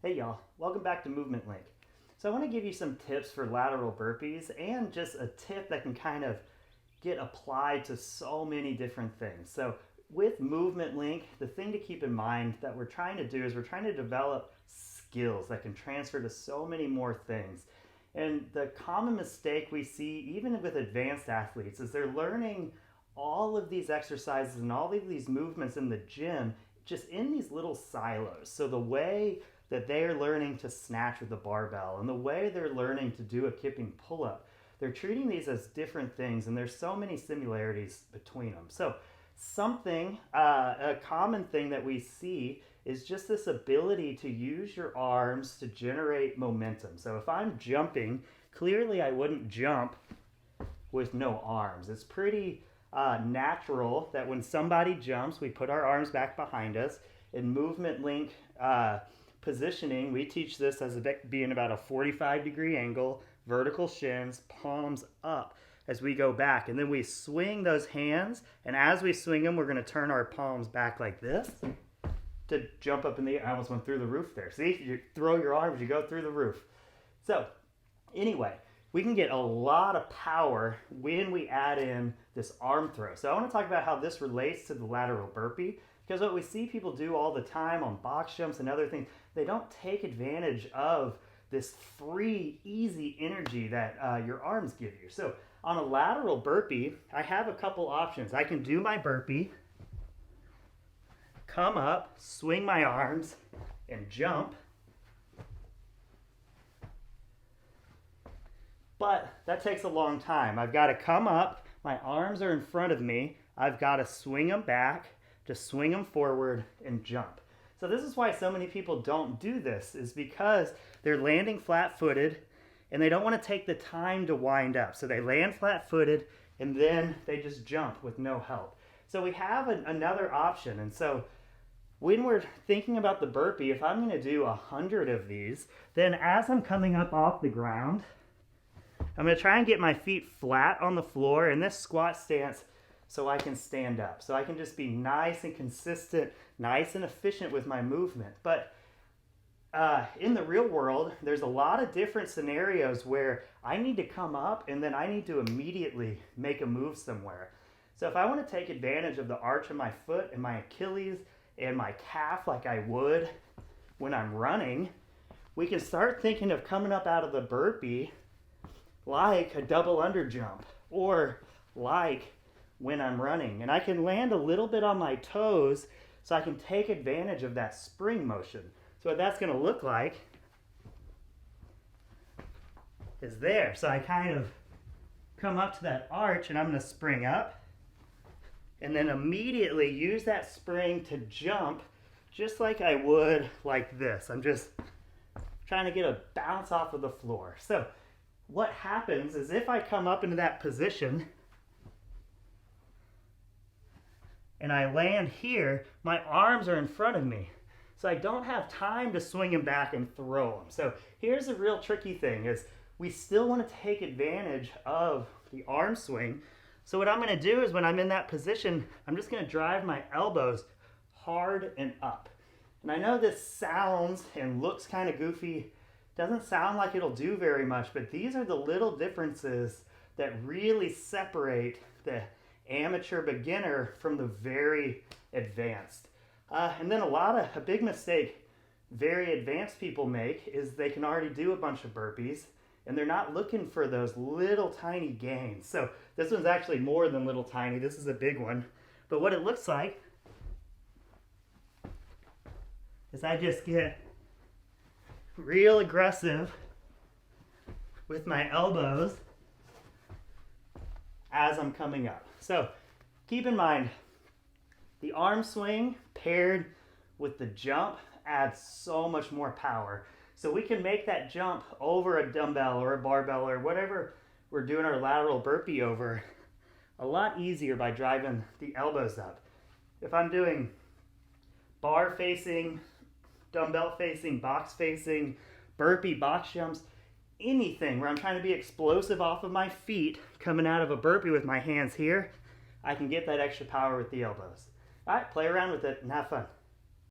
Hey y'all, welcome back to MovementLink. So I want to give you some tips for lateral burpees and just a tip that can kind of get applied to so many different things. So with MovementLink, the thing to keep in mind that we're trying to do is we're trying to develop skills that can transfer to so many more things. And the common mistake we see even with advanced athletes is they're learning all of these exercises and all of these movements in the gym just in these little silos. So the way that they're learning to snatch with a barbell and the way they're learning to do a kipping pull-up, they're treating these as different things, and there's so many similarities between them. So a common thing that we see is just this ability to use your arms to generate momentum. So if I'm jumping, clearly I wouldn't jump with no arms. It's pretty natural that when somebody jumps, we put our arms back behind us. In MovementLink positioning, we teach this as being about a 45-degree angle, vertical shins, palms up as we go back. And then we swing those hands, and as we swing them, we're going to turn our palms back like this to jump up in the air. I almost went through the roof there. See, you throw your arms, you go through the roof. So anyway, we can get a lot of power when we add in this arm throw. So I want to talk about how this relates to the lateral burpee, because what we see people do all the time on box jumps and other things, they don't take advantage of this free, easy energy that your arms give you. So on a lateral burpee, I have a couple options. I can do my burpee, come up, swing my arms, and jump. But that takes a long time. I've got to come up, my arms are in front of me, I've got to swing them back, to swing them forward and jump. So this is why so many people don't do this, is because they're landing flat-footed and they don't want to take the time to wind up. So they land flat-footed and then they just jump with no help. So we have another option. And so when we're thinking about the burpee, if I'm going to do 100 of these, then as I'm coming up off the ground, I'm going to try and get my feet flat on the floor in this squat stance so I can stand up. So I can just be nice and consistent, nice and efficient with my movement. But in the real world, there's a lot of different scenarios where I need to come up and then I need to immediately make a move somewhere. So if I want to take advantage of the arch of my foot and my Achilles and my calf like I would when I'm running, we can start thinking of coming up out of the burpee like a double under jump or like when I'm running. And I can land a little bit on my toes so I can take advantage of that spring motion. So what that's going to look like is there. So I kind of come up to that arch and I'm going to spring up and then immediately use that spring to jump just like I would like this. I'm just trying to get a bounce off of the floor. So what happens is if I come up into that position and I land here, my arms are in front of me. So I don't have time to swing them back and throw them. So here's the real tricky thing is we still want to take advantage of the arm swing. So what I'm going to do is when I'm in that position, I'm just going to drive my elbows hard and up. And I know this sounds and looks kind of goofy, doesn't sound like it'll do very much, but these are the little differences that really separate the amateur beginner from the very advanced. And then a big mistake very advanced people make is they can already do a bunch of burpees and they're not looking for those little tiny gains. So this one's actually more than little tiny. This is a big one. But what it looks like is I just get real aggressive with my elbows as I'm coming up. So keep in mind, the arm swing paired with the jump adds so much more power. So we can make that jump over a dumbbell or a barbell or whatever we're doing our lateral burpee over a lot easier by driving the elbows up. If I'm doing bar facing, dumbbell facing, box facing, burpee, box jumps, anything where I'm trying to be explosive off of my feet coming out of a burpee with my hands here, I can get that extra power with the elbows. All right, play around with it and have fun.